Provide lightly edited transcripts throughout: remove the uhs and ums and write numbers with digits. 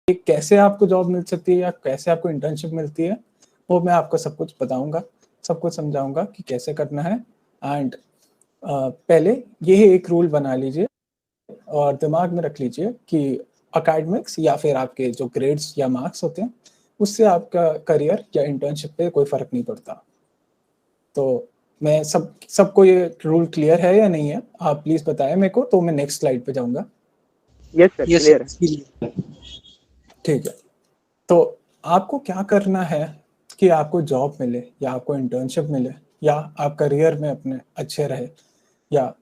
कैसे आपको जॉब मिल सकती है या कैसे आपको इंटर्नशिप मिलती है, वो मैं आपको सब कुछ बताऊंगा, सब कुछ समझाऊंगा कि कैसे करना है। एंड पहले ये एक रूल बना लीजिए और दिमाग में रख लीजिए कि अकेडमिक्स या फिर आपके जो ग्रेड्स या मार्क्स होते हैं उससे आपका करियर या इंटर्नशिप पे कोई फर्क नहीं पड़ता। तो मैं सबको ये रूल क्लियर है या नहीं है, आप प्लीज बताएं मेरे को, तो मैं नेक्स्ट स्लाइड पे जाऊंगा। यस सर, क्लियर है। ठीक है, तो आपको क्या करना है कि आपको जॉब मिले या आपको इंटर्नशिप मिले या आप करियर में अपने अच्छे रहे या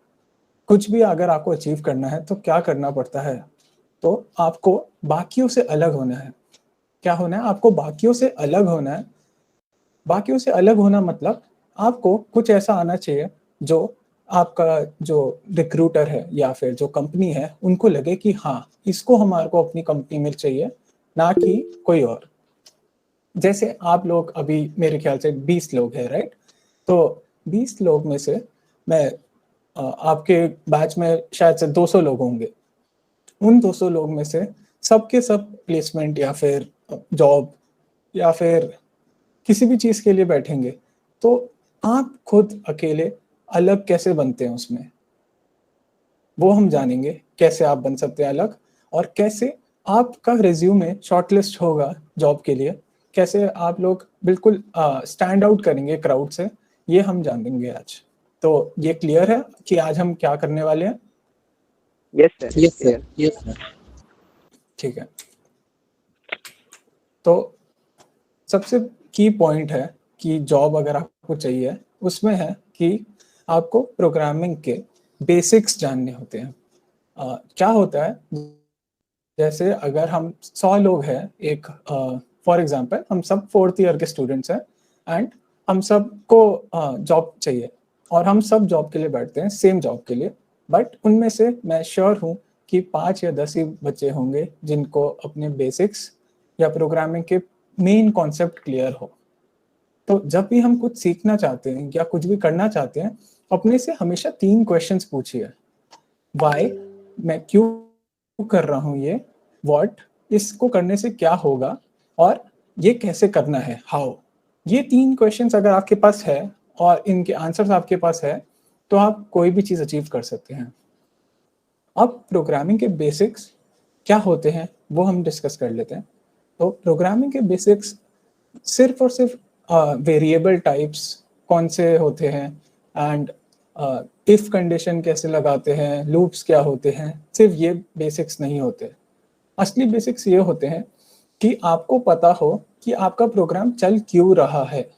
कुछ भी अगर आपको अचीव करना है तो क्या करना पड़ता है, तो आपको बाकियों से अलग होना है। क्या होना है? आपको बाकियों से अलग होना है। बाकियों से अलग होना मतलब आपको कुछ ऐसा आना चाहिए जो आपका जो रिक्रूटर है या फिर जो कंपनी है उनको लगे कि हाँ, इसको हमारे को अपनी कंपनी में चाहिए, ना कि कोई और। जैसे आप लोग अभी मेरे ख्याल से 20 लोग हैं, राइट? तो 20 लोग में से मैं आपके बैच में शायद से 200 लोग होंगे। उन 200 लोग में से सबके सब प्लेसमेंट या फिर जॉब या फिर किसी भी चीज के लिए बैठेंगे, तो आप खुद अकेले अलग कैसे बनते हैं उसमें, वो हम जानेंगे। कैसे आप बन सकते हैं अलग, और कैसे आपका रिज्यूमे शॉर्टलिस्ट होगा जॉब के लिए, कैसे आप लोग बिल्कुल स्टैंड आउट करेंगे क्राउड से, ये हम जानेंगे आज। तो ये क्लियर है कि आज हम क्या करने वाले हैं? Yes sir, yes sir, yes sir. ठीक है, तो सबसे की पॉइंट है कि जॉब अगर आपको चाहिए उसमें है कि आपको प्रोग्रामिंग के बेसिक्स जानने होते हैं। क्या होता है, जैसे अगर हम 100 लोग हैं, एक फॉर एग्जांपल हम सब 4th ईयर के स्टूडेंट्स हैं एंड हम सबको जॉब चाहिए और हम सब जॉब के लिए बैठते हैं, सेम जॉब के लिए। बट उनमें से मैं श्योर हूँ कि 5 या 10 ही बच्चे होंगे जिनको अपने बेसिक्स या प्रोग्रामिंग के मेन कॉन्सेप्ट क्लियर हो। तो जब भी हम कुछ सीखना चाहते हैं या कुछ भी करना चाहते हैं, अपने से हमेशा 3 क्वेश्चंस पूछिए। वाई, मैं क्यों कर रहा हूँ ये, व्हाट, इसको करने से क्या होगा, और ये कैसे करना है, हाउ। ये 3 क्वेश्चंस अगर आपके पास है और इनके आंसर्स आपके पास है तो आप कोई भी चीज़ अचीव कर सकते हैं। अब प्रोग्रामिंग के बेसिक्स क्या होते हैं वो हम डिस्कस कर लेते हैं। तो प्रोग्रामिंग के बेसिक्स सिर्फ और सिर्फ वेरिएबल टाइप्स कौन से होते हैं एंड इफ कंडीशन कैसे लगाते हैं, लूप्स क्या होते हैं, सिर्फ ये बेसिक्स नहीं होते। असली बेसिक्स ये होते हैं कि आपको पता हो कि आपका प्रोग्राम चल क्यों रहा है।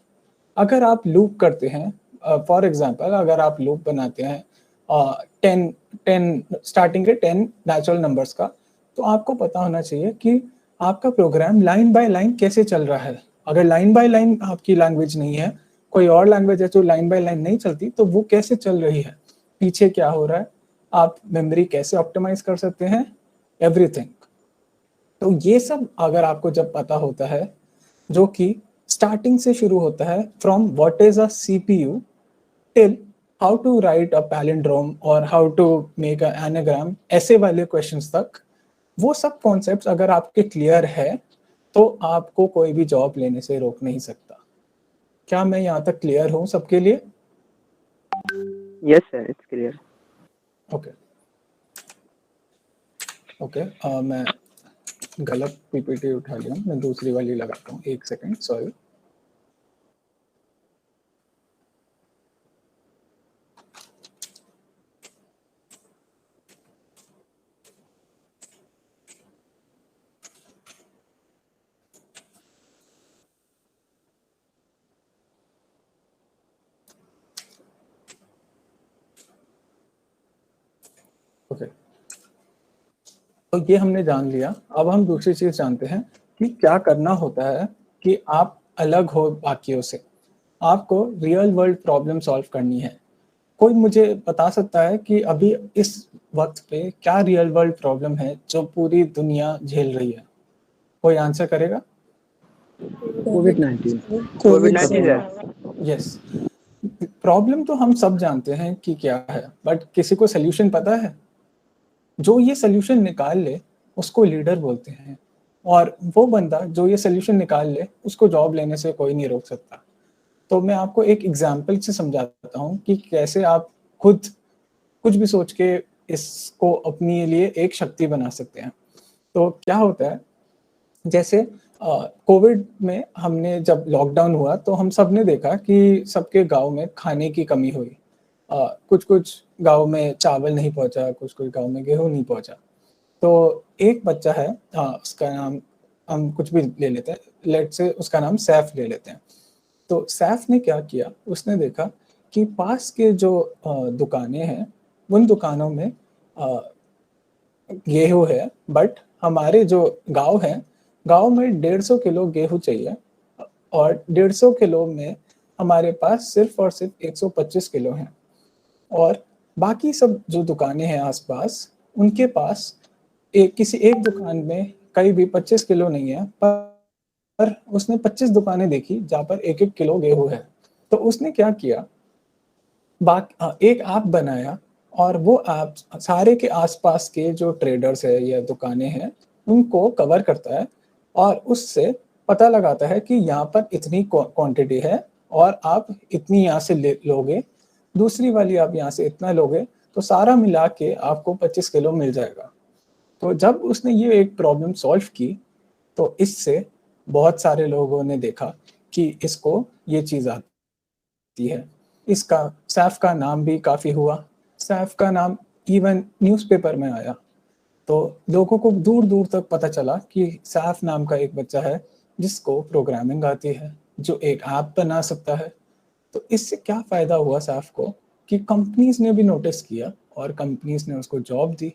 अगर आप लूप करते हैं, फॉर एग्जांपल अगर आप लूप बनाते हैं 10 स्टार्टिंग के 10 नेचुरल नंबर्स का, तो आपको पता होना चाहिए कि आपका प्रोग्राम लाइन बाय लाइन कैसे चल रहा है। अगर लाइन बाय लाइन आपकी लैंग्वेज नहीं है, कोई और लैंग्वेज है जो लाइन बाय लाइन नहीं चलती, तो वो कैसे चल रही है, पीछे क्या हो रहा है, आप मेमोरी कैसे ऑप्टिमाइज कर सकते हैं, एवरीथिंग। तो ये सब अगर आपको जब पता होता है, जो कि स्टार्टिंग से शुरू होता है from what is a CPU till how to write a palindrome और how to make an anagram, ऐसे वाले क्वेश्चंस तक, वो सब कॉन्सेप्ट्स अगर आपके क्लियर है तो आपको कोई भी जॉब लेने से रोक नहीं सकता। क्या मैं यहाँ तक क्लियर हूँ सबके लिए? Yes sir, it's clear. Okay okay, मैं गलत पीपीटी उठा लिया, मैं दूसरी वाली लगाता हूँ, एक सेकेंड, सॉरी। ओके, तो ये हमने जान लिया। अब हम दूसरी चीज जानते हैं कि क्या करना होता है कि आप अलग हो बाकियों से। आपको रियल वर्ल्ड प्रॉब्लम सॉल्व करनी है। कोई मुझे बता सकता है कि अभी इस वक्त पे क्या रियल वर्ल्ड प्रॉब्लम है जो पूरी दुनिया झेल रही है? कोई आंसर करेगा? कोविड-19। कोविड-19 सर। यस, प्रॉब्लम तो हम सब जानते हैं कि क्या है, बट किसी को सोल्यूशन पता है? जो ये सोल्यूशन निकाल ले उसको लीडर बोलते हैं। और वो बंदा जो ये सोल्यूशन निकाल ले उसको जॉब लेने से कोई नहीं रोक सकता। तो मैं आपको एक एग्जांपल से समझाता हूँ कि कैसे आप खुद कुछ भी सोच के इसको अपने लिए एक शक्ति बना सकते हैं। तो क्या होता है, जैसे कोविड में हमने जब लॉकडाउन हुआ तो हम सब ने देखा कि सबके गांव में खाने की कमी हुई। कुछ कुछ गांव में चावल नहीं पहुंचा, कुछ कुछ गांव में गेहूं नहीं पहुंचा। तो एक बच्चा है, उसका नाम हम कुछ भी ले लेते हैं, लेट से उसका नाम सैफ ले लेते हैं। तो सैफ ने क्या किया, उसने देखा कि पास के जो दुकानें हैं उन दुकानों में गेहूं है, बट हमारे जो गांव है, गांव में 150 किलो गेहूं चाहिए और 150 किलो में हमारे पास सिर्फ और सिर्फ 125 किलो हैं। और बाकी सब जो दुकानें हैं आसपास, उनके पास किसी एक दुकान में कहीं भी 25 किलो नहीं है, पर उसने 25 दुकानें देखी जहाँ पर 1-1 किलो गेहूं है। तो उसने क्या किया, एक ऐप बनाया और वो ऐप सारे के आसपास के जो ट्रेडर्स है या दुकानें हैं उनको कवर करता है और उससे पता लगाता है कि यहाँ पर इतनी क्वांटिटी है और आप इतनी यहाँ से लोगे, दूसरी वाली आप यहाँ से इतना लोगे, तो सारा मिला के आपको 25 किलो मिल जाएगा। तो जब उसने ये एक प्रॉब्लम सॉल्व की तो इससे बहुत सारे लोगों ने देखा कि इसको ये चीज़ आती है। इसका सैफ का नाम भी काफ़ी हुआ, सैफ का नाम इवन न्यूज़पेपर में आया। तो लोगों को दूर दूर तक पता चला कि सैफ नाम का एक बच्चा है जिसको प्रोग्रामिंग आती है, जो एक ऐप बना सकता है। तो इससे क्या फ़ायदा हुआ सैफ को कि कंपनीज ने भी नोटिस किया और कंपनीज ने उसको जॉब दी।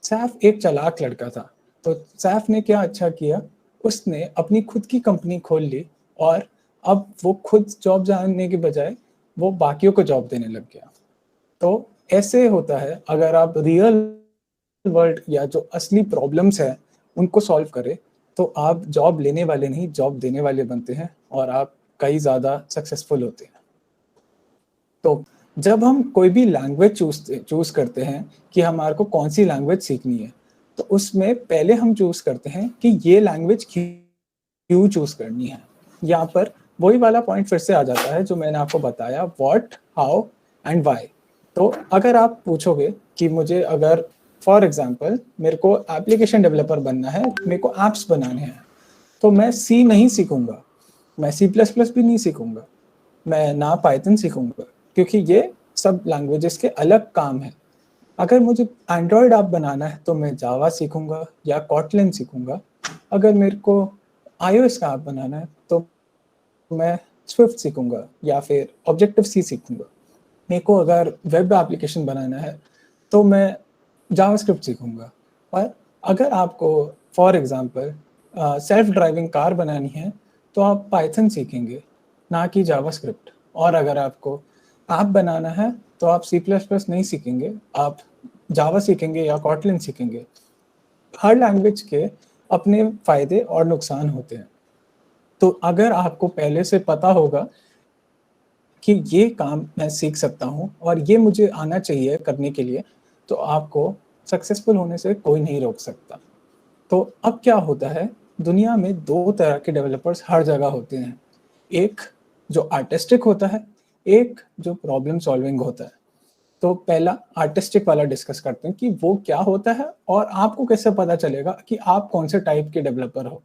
सैफ एक चालाक लड़का था, तो सैफ ने क्या अच्छा किया, उसने अपनी खुद की कंपनी खोल ली और अब वो खुद जॉब जाने के बजाय वो बाकियों को जॉब देने लग गया। तो ऐसे होता है, अगर आप रियल वर्ल्ड या जो असली प्रॉब्लम्स है उनको सॉल्व करें तो आप जॉब लेने वाले नहीं, जॉब देने वाले बनते हैं और आप कई ज़्यादा सक्सेसफुल होते हैं। तो जब हम कोई भी लैंग्वेज चूज करते हैं कि हमारे को कौन सी लैंग्वेज सीखनी है, तो उसमें पहले हम चूज करते हैं कि ये लैंग्वेज क्यों चूज करनी है। यहाँ पर वही वाला पॉइंट फिर से आ जाता है जो मैंने आपको बताया, व्हाट, हाउ एंड व्हाई। तो अगर आप पूछोगे कि मुझे अगर फॉर एग्जांपल मेरे को एप्लीकेशन डेवलपर बनना है, मेरे को ऐप्स बनाने हैं, तो मैं सी नहीं सीखूंगा, मैं C++ भी नहीं सीखूंगा, मैं ना पाइथन सीखूंगा, क्योंकि ये सब लैंग्वेजेस के अलग काम है। अगर मुझे एंड्रॉयड ऐप बनाना है तो मैं जावा सीखूंगा या कॉटलिन सीखूंगा। अगर मेरे को iOS का ऐप बनाना है तो मैं स्विफ्ट सीखूंगा या फिर ऑब्जेक्टिव सी सीखूंगा। मेरे को अगर वेब एप्लीकेशन बनाना है तो मैं जावास्क्रिप्ट सीखूंगा। और अगर आपको for example self driving car बनानी है तो आप पाइथन सीखेंगे, ना कि जावास्क्रिप्ट। और अगर आपको ऐप बनाना है तो आप C++ नहीं सीखेंगे, आप जावा सीखेंगे या कॉटलिन सीखेंगे। हर लैंग्वेज के अपने फायदे और नुकसान होते हैं। तो अगर आपको पहले से पता होगा कि ये काम मैं सीख सकता हूँ और ये मुझे आना चाहिए करने के लिए, तो आपको सक्सेसफुल होने से कोई नहीं रोक सकता। तो अब क्या होता है, दुनिया में दो तरह के डेवलपर्स हर जगह होते हैं, एक जो आर्टिस्टिक होता है, एक जो प्रॉब्लम सॉल्विंग होता है। तो पहला आर्टिस्टिक वाला डिस्कस करते हैं कि वो क्या होता है और आपको कैसे पता चलेगा कि आप कौन से टाइप के डेवलपर हो।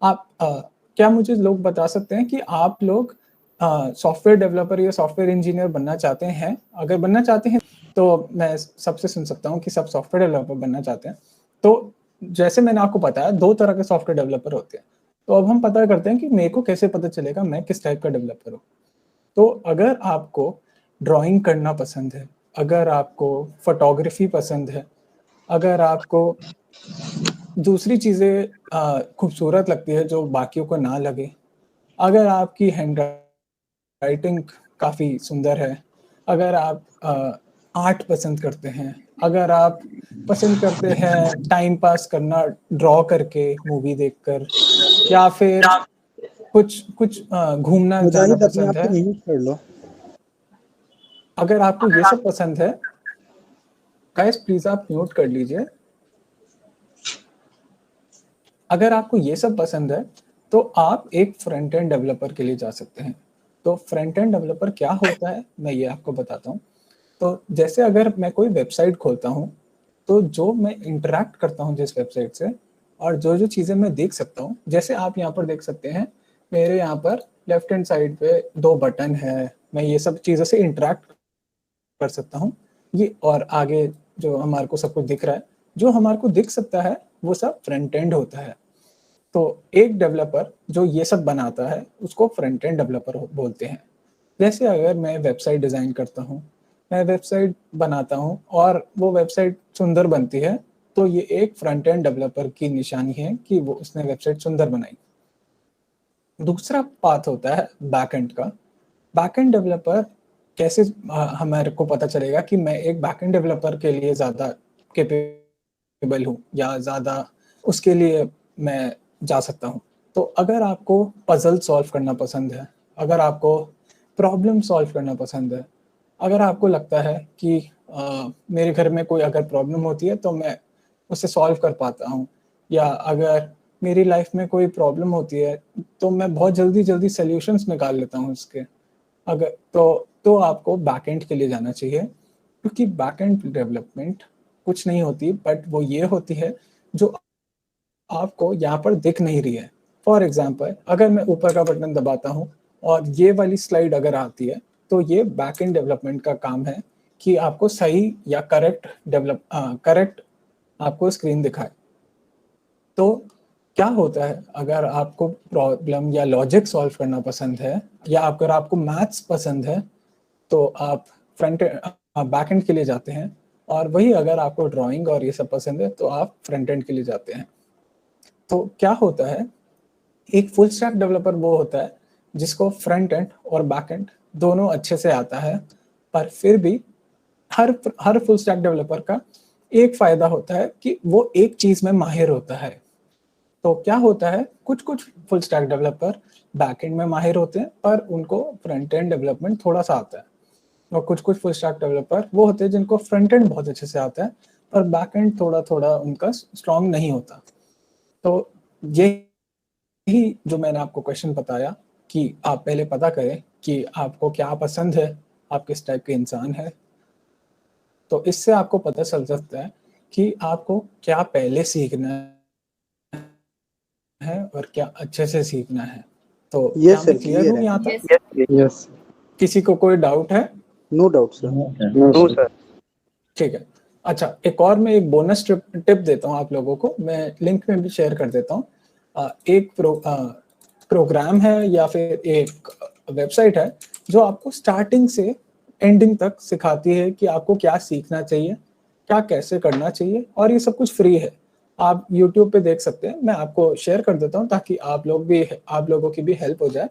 आप क्या मुझे लोग बता सकते हैं कि आप लोग सॉफ्टवेयर डेवलपर या सॉफ्टवेयर इंजीनियर बनना चाहते हैं? अगर बनना चाहते हैं तो मैं सबसे सुन सकता हूँ कि सब सॉफ्टवेयर डेवलपर बनना चाहते हैं। तो जैसे मैंने आपको बताया, दो तरह के सॉफ्टवेयर डेवलपर होते हैं। तो अब हम पता करते हैं कि मेरे को कैसे पता चलेगा मैं किस टाइप का डेवलपर हूँ। तो अगर आपको ड्राइंग करना पसंद है, अगर आपको फोटोग्राफी पसंद है, अगर आपको दूसरी चीज़ें खूबसूरत लगती है जो बाकियों को ना लगे, अगर आपकी हैंड राइटिंग काफ़ी सुंदर है, अगर आप आर्ट पसंद करते हैं, अगर आप पसंद करते हैं टाइम पास करना ड्रॉ करके, मूवी देखकर, या फिर कुछ कुछ घूमना जाना मुजाहिद अपने पसंद आप को है, म्यूट कर लो। अगर आपको ये सब पसंद है, गाइस प्लीज आप म्यूट कर लीजिए। अगर आपको ये सब पसंद है तो आप एक फ्रंट एंड डेवलपर के लिए जा सकते हैं। तो फ्रंट एंड डेवलपर क्या होता है मैं ये आपको बताता हूँ। तो जैसे अगर मैं कोई वेबसाइट खोलता हूँ तो जो मैं इंटरेक्ट करता हूँ जिस वेबसाइट से और जो जो चीज़ें मैं देख सकता हूँ, जैसे आप यहाँ पर देख सकते हैं मेरे यहाँ पर लेफ्ट हैंड साइड पे 2 बटन है, मैं ये सब चीज़ों से इंटरेक्ट कर सकता हूँ। ये और आगे जो हमारे को सब कुछ दिख रहा है, जो हमारे को दिख सकता है वो सब फ्रंट एंड होता है। तो एक डेवलपर जो ये सब बनाता है उसको फ्रंट एंड डेवलपर बोलते हैं। जैसे अगर मैं वेबसाइट डिज़ाइन करता हूँ, मैं वेबसाइट बनाता हूँ और वो वेबसाइट सुंदर बनती है, तो ये एक फ्रंट एंड डेवलपर की निशानी है कि वो उसने वेबसाइट सुंदर बनाई। दूसरा पाथ होता है बैकएंड का। बैकएंड डेवलपर कैसे हमारे को पता चलेगा कि मैं एक बैकएंड डेवलपर के लिए ज़्यादा कैपेबल हूँ या ज़्यादा उसके लिए मैं जा सकता हूँ। तो अगर आपको पजल सॉल्व करना पसंद है, अगर आपको प्रॉब्लम सॉल्व करना पसंद है, अगर आपको लगता है कि मेरे घर में कोई अगर प्रॉब्लम होती है तो मैं उसे सॉल्व कर पाता हूँ, या अगर मेरी लाइफ में कोई प्रॉब्लम होती है तो मैं बहुत जल्दी सॉल्यूशंस निकाल लेता हूँ उसके, अगर तो आपको बैकएंड के लिए जाना चाहिए, क्योंकि बैकएंड डेवलपमेंट कुछ नहीं होती बट वो ये होती है जो आपको यहाँ पर दिख नहीं रही है। फॉर एग्जाम्पल अगर मैं ऊपर का बटन दबाता हूँ और ये वाली स्लाइड अगर आती है तो ये बैकएंड डेवलपमेंट का काम है कि आपको सही या करेक्ट आपको स्क्रीन दिखाए। तो क्या होता है अगर आपको प्रॉब्लम या लॉजिक सॉल्व करना पसंद है या अगर आपको मैथ्स पसंद है तो आप बैक एंड के लिए जाते हैं, और वही अगर आपको ड्राइंग और ये सब पसंद है तो आप फ्रंट एंड के लिए जाते हैं। तो क्या होता है, एक फुल स्टैक डेवलपर वो होता है जिसको फ्रंट एंड और बैक एंड दोनों अच्छे से आता है, पर फिर भी हर फुल स्टैक डेवलपर का एक फायदा होता है कि वो एक चीज में माहिर होता है। तो क्या होता है, कुछ कुछ full stack developer back and में माहिर होते हैं पर उनको फ्रंट एंड डेवलपमेंट थोड़ा सा आता है, और कुछ कुछ फुल स्टैक डेवलपर वो होते हैं जिनको फ्रंट एंड बहुत अच्छे से आता है पर बैक एंड थोड़ा थोड़ा उनका स्ट्रांग नहीं होता। तो यही जो मैंने आपको क्वेश्चन बताया कि आप पहले पता करें कि आपको क्या पसंद है, आप किस टाइप के इंसान है, तो इससे आपको पता चल सकता है कि आपको क्या पहले सीखना है और क्या अच्छे से सीखना है। तो क्या मैं क्लियर हूँ यहाँ तक? यस। किसी को कोई डाउट है? No doubt sir. No sir. ठीक है। अच्छा, एक और मैं एक बोनस टिप देता हूँ आप लोगों को, मैं लिंक में भी शेयर कर देता हूँ। एक प्रोग्राम है या फिर एक वेबसाइट है जो आपको स्टार्टिंग से एंडिंग तक सिखाती है कि आपको क्या सीखना चाहिए, क्या कैसे करना चाहिए, और ये सब कुछ फ्री है। आप YouTube पे देख सकते हैं, मैं आपको शेयर कर देता हूँ ताकि आप लोगों की भी हेल्प हो जाए।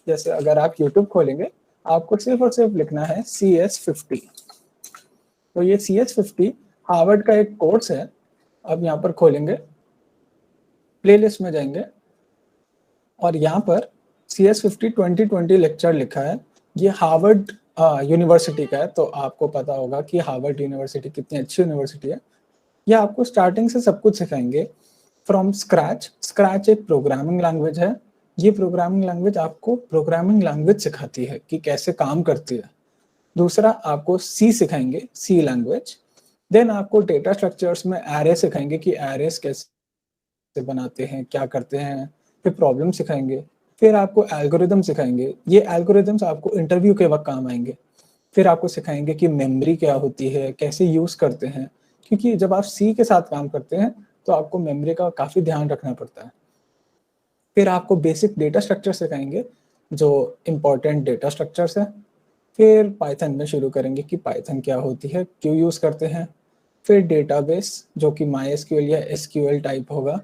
जैसे अगर आप YouTube खोलेंगे, आपको सिर्फ और सिर्फ लिखना है CS50। तो ये CS50 हार्वर्ड का एक कोर्स है। अब यहाँ पर खोलेंगे, प्लेलिस्ट में जाएंगे और यहाँ पर CS50 2020 लेक्चर लिखा है। ये हार्वर्ड यूनिवर्सिटी का है, तो आपको पता होगा कि हार्वर्ड यूनिवर्सिटी कितनी अच्छी यूनिवर्सिटी है। ये आपको स्टार्टिंग से सब कुछ सिखाएंगे फ्रॉम स्क्रैच। स्क्रैच एक प्रोग्रामिंग लैंग्वेज है। ये प्रोग्रामिंग लैंग्वेज आपको प्रोग्रामिंग लैंग्वेज सिखाती है कि कैसे काम करती है। दूसरा आपको सी सिखाएंगे, सी लैंग्वेज। देन आपको डेटा स्ट्रक्चर्स में एरे सिखाएंगे कि एरेस कैसे बनाते हैं, क्या करते हैं। फिर प्रॉब्लम सिखाएंगे। फिर आपको एल्गोरिदम सिखाएंगे, ये एल्गोरिदम्स आपको इंटरव्यू के वक्त काम आएंगे। फिर आपको सिखाएंगे कि मेमोरी क्या होती है, कैसे यूज करते हैं, क्योंकि जब आप सी के साथ काम करते हैं तो आपको मेमोरी का काफी ध्यान रखना पड़ता है। फिर आपको बेसिक डेटा स्ट्रक्चर सिखाएंगे, जो इम्पोर्टेंट डेटा स्ट्रक्चर्स है। फिर पाइथन में शुरू करेंगे कि पाइथन क्या होती है, क्यों यूज करते हैं। फिर डेटाबेस जो कि MySQL या SQL टाइप होगा।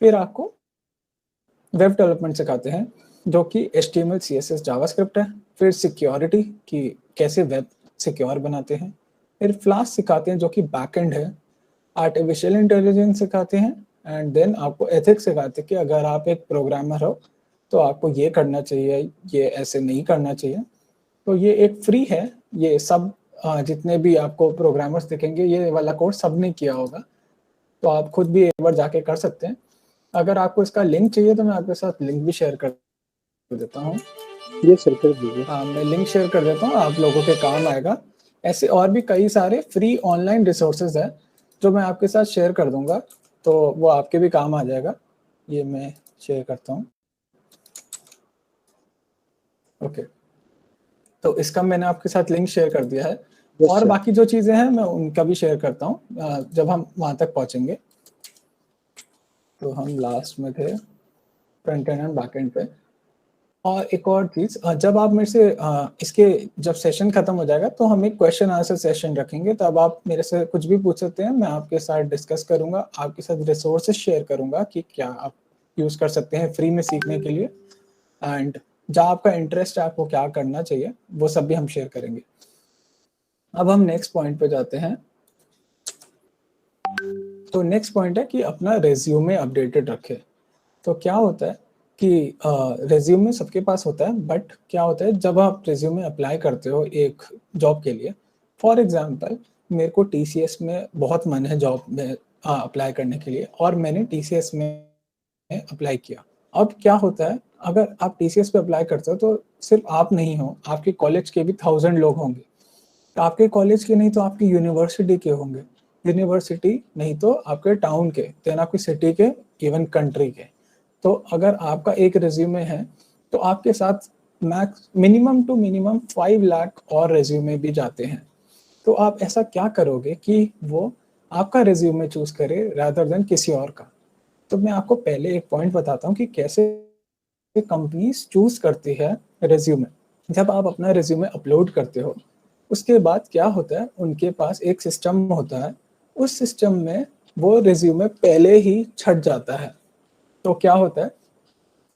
फिर आपको वेब डेवलपमेंट सिखाते हैं जो कि HTML CSS जावास्क्रिप्ट है। फिर सिक्योरिटी कि कैसे वेब सिक्योर बनाते हैं। फिर फ्लास्क सिखाते हैं जो कि बैकएंड है। आर्टिफिशियल इंटेलिजेंस सिखाते हैं। एंड देन आपको एथिक्स सिखाते हैं कि अगर आप एक प्रोग्रामर हो तो आपको ये करना चाहिए, ये ऐसे नहीं करना चाहिए। तो ये एक फ्री है, ये सब जितने भी आपको प्रोग्रामर्स दिखेंगे ये वाला कोर्स सब ने किया होगा, तो आप खुद भी एक बार जाके कर सकते हैं। अगर आपको इसका लिंक चाहिए तो मैं आपके साथ लिंक भी शेयर कर देता हूँ। ये सर कर दीजिए। हाँ, मैं लिंक शेयर कर देता हूँ, आप लोगों के काम आएगा। ऐसे और भी कई सारे फ्री ऑनलाइन रिसोर्सेज हैं जो मैं आपके साथ शेयर कर दूंगा, तो वो आपके भी काम आ जाएगा। ये मैं शेयर करता हूँ। ओके, तो इसका मैंने आपके साथ लिंक शेयर कर दिया है। और बाकी जो चीज़ें हैं मैं उनका भी शेयर करता हूँ जब हम वहाँ तक पहुँचेंगे। तो हम लास्ट में थे front end and back and पे। और एक और चीज़, जब आप मेरे से इसके जब सेशन खत्म हो जाएगा तो हम एक क्वेश्चन आंसर सेशन रखेंगे, तब आप मेरे से कुछ भी पूछ सकते हैं, मैं आपके साथ डिस्कस करूंगा, आपके साथ रिसोर्सेज शेयर करूंगा कि क्या आप यूज़ कर सकते हैं फ्री में सीखने के लिए, एंड जहाँ आपका इंटरेस्ट है आपको क्या करना चाहिए वो सब भी हम शेयर करेंगे। अब हम नेक्स्ट पॉइंट पे जाते हैं। तो नेक्स्ट पॉइंट है कि अपना रेज्यूमे अपडेटेड रखें। तो क्या होता है कि रेज्यूमे सबके पास होता है, बट क्या होता है जब आप रेज्यूमे अप्लाई करते हो एक जॉब के लिए, फॉर एग्जांपल मेरे को टीसीएस में बहुत मन है जॉब में अप्लाई करने के लिए, और मैंने टीसीएस में अप्लाई किया। अब क्या होता है, अगर आप टीसीएस पे अप्लाई करते हो तो सिर्फ आप नहीं हो, आपके कॉलेज के भी 1000 लोग होंगे। आपके कॉलेज के नहीं तो आपकी यूनिवर्सिटी के होंगे, यूनिवर्सिटी नहीं तो आपके टाउन के, देन आपकी सिटी के, इवन कंट्री के। तो अगर आपका एक रिज्यूमे है तो आपके साथ max minimum two minimum 5 lakh और रिज्यूमे भी जाते हैं। तो आप ऐसा क्या करोगे कि वो आपका रिज्यूमे चूज करे रादर देन किसी और का। तो मैं आपको पहले एक पॉइंट बताता हूँ कि कैसे कंपनीज चूज करती है रिज्यूमे। जब आप अपना रिज्यूमे अपलोड करते हो उसके बाद क्या होता है, उनके पास एक सिस्टम होता है, उस सिस्टम में वो रिज्यूमे पहले ही छट जाता है। तो क्या होता है,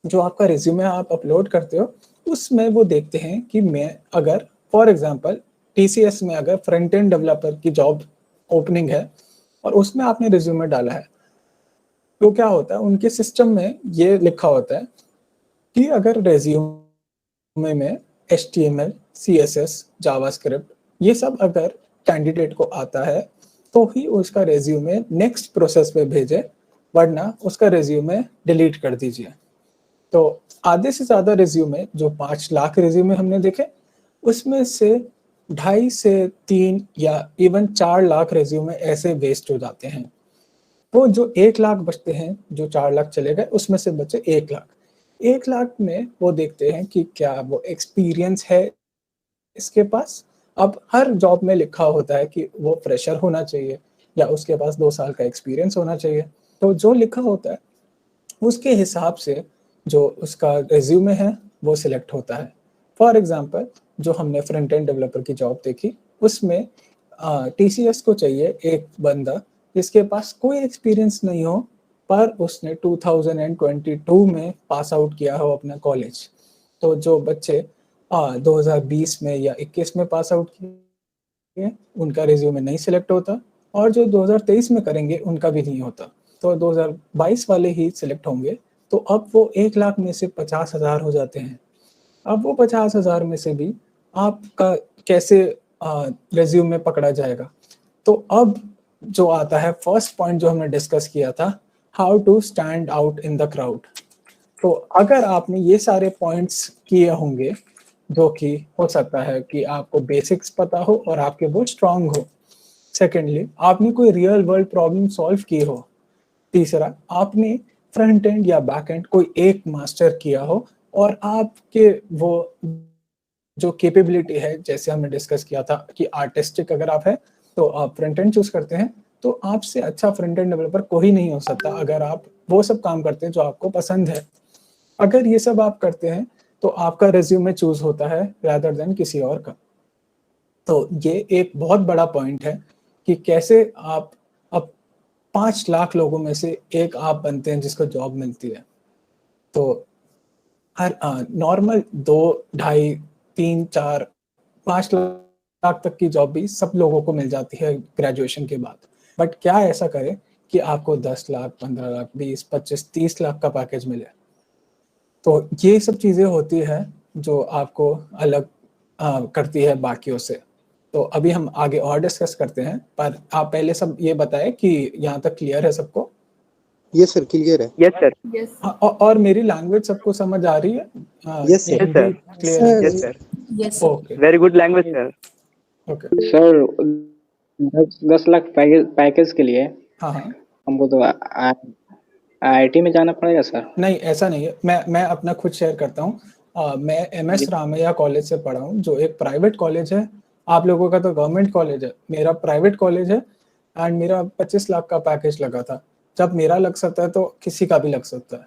जो आपका रिज्यूमे आप अपलोड करते हो उसमें वो देखते हैं कि मैं अगर फॉर एग्जांपल टीसीएस में अगर फ्रंट एंड डेवलपर की जॉब ओपनिंग है और उसमें आपने रिज्यूमे डाला है, तो क्या होता है उनके सिस्टम में ये लिखा होता है कि अगर रिज्यूमे में HTML, CSS, जावास्क्रिप्ट ये सब अगर कैंडिडेट को आता है तो ही उसका रिज्यूमे नेक्स्ट प्रोसेस पे भेजे, वरना उसका रिज्यूमे डिलीट कर दीजिए। तो आधे से ज्यादा रिज्यूमे, जो 5 लाख रिज्यूमे हमने देखे, उसमें से 2.5 से 3 या इवन 4 लाख रिज्यूमे ऐसे वेस्ट हो जाते हैं। वो जो 1 लाख बचते हैं, जो 4 लाख चले गए उसमें से बचे 1 लाख। 1 लाख में वो देखते हैं कि क्या वो एक्सपीरियंस है इसके पास। अब हर जॉब में लिखा होता है कि वो फ्रेशर होना चाहिए या उसके पास 2 साल का एक्सपीरियंस होना चाहिए। तो जो लिखा होता है उसके हिसाब से जो उसका रिज्यूमे है वो सिलेक्ट होता है। फॉर एग्जांपल जो हमने फ्रंट एंड डेवलपर की जॉब देखी, उसमें टीसीएस को चाहिए एक बंदा जिसके पास कोई एक्सपीरियंस नहीं हो, पर उसने 2022 में पास आउट किया हो अपना कॉलेज। तो जो बच्चे 2020 में या 21 में पास आउट किए उनका रिज्यूमे नहीं सिलेक्ट होता, और जो 2023 में करेंगे उनका भी नहीं होता। तो 2022 वाले ही सिलेक्ट होंगे। तो अब वो 1 लाख में से 50,000 हो जाते हैं। अब वो 50,000 में से भी आपका कैसे रिज्यूमे पकड़ा जाएगा। तो अब जो आता है फर्स्ट पॉइंट जो हमने डिस्कस किया था, how to stand out in the crowd. तो अगर आपने ये सारे पॉइंट्स किए होंगे, जो कि हो सकता है कि आपको बेसिक्स पता हो और आपके वो स्ट्रांग हो। सेकेंडली, आपने कोई रियल वर्ल्ड प्रॉब्लम सॉल्व की हो। तीसरा, आपने फ्रंट एंड या बैक एंड कोई एक मास्टर किया हो, और आपके वो जो कैपेबिलिटी है, जैसे हमने डिस्कस किया था कि आर्टिस्टिक अगर आप है तो आप फ्रंट एंड चूज करते हैं, तो आपसे अच्छा फ्रंट एंड डेवलपर कोई नहीं हो सकता अगर आप वो सब काम करते हैं जो आपको पसंद है। अगर ये सब आप करते हैं तो आपका रिज्यूमे चूज होता है रादर देन किसी और का। तो ये एक बहुत बड़ा पॉइंट है कि कैसे आप अब 5 लाख लोगों में से एक आप बनते हैं जिसको जॉब मिलती है। तो हर नॉर्मल 2, 2.5, 3, 4, 5 लाख तक की जॉब भी सब लोगों को मिल जाती है ग्रेजुएशन के बाद। बट क्या ऐसा करे कि आपको 10 लाख, 15 लाख, 20, 25, 30 लाख का पैकेज मिले। तो ये सब चीज़ें होती है जो आपको अलग करती है बाकियों से। तो अभी हम आगे और डिस्कस करते हैं, पर आप पहले सब ये बताएं कि यहाँ तक क्लियर है सबको। यस सर क्लियर है। Yes sir. Yes. और मेरी लैंग्वेज सबको समझ आ रही है? Yes, sir. Yes, sir. Clear है? Yes sir. Yes, sir. Okay very good language sir. Okay. Sir 10 lakh package के लिए हाँ हाँ, हमको तो आईआईटी में जाना पड़ेगा सर। नहीं ऐसा नहीं है, मैं अपना खुद शेयर करता हूँ। मैं MS रामैया कॉलेज से पढ़ा हूँ, जो एक प्राइवेट कॉलेज है। आप लोगों का तो गवर्नमेंट कॉलेज है, मेरा प्राइवेट कॉलेज है। एंड मेरा 25 लाख का पैकेज लगा था। जब मेरा लग सकता है तो किसी का भी लग सकता है।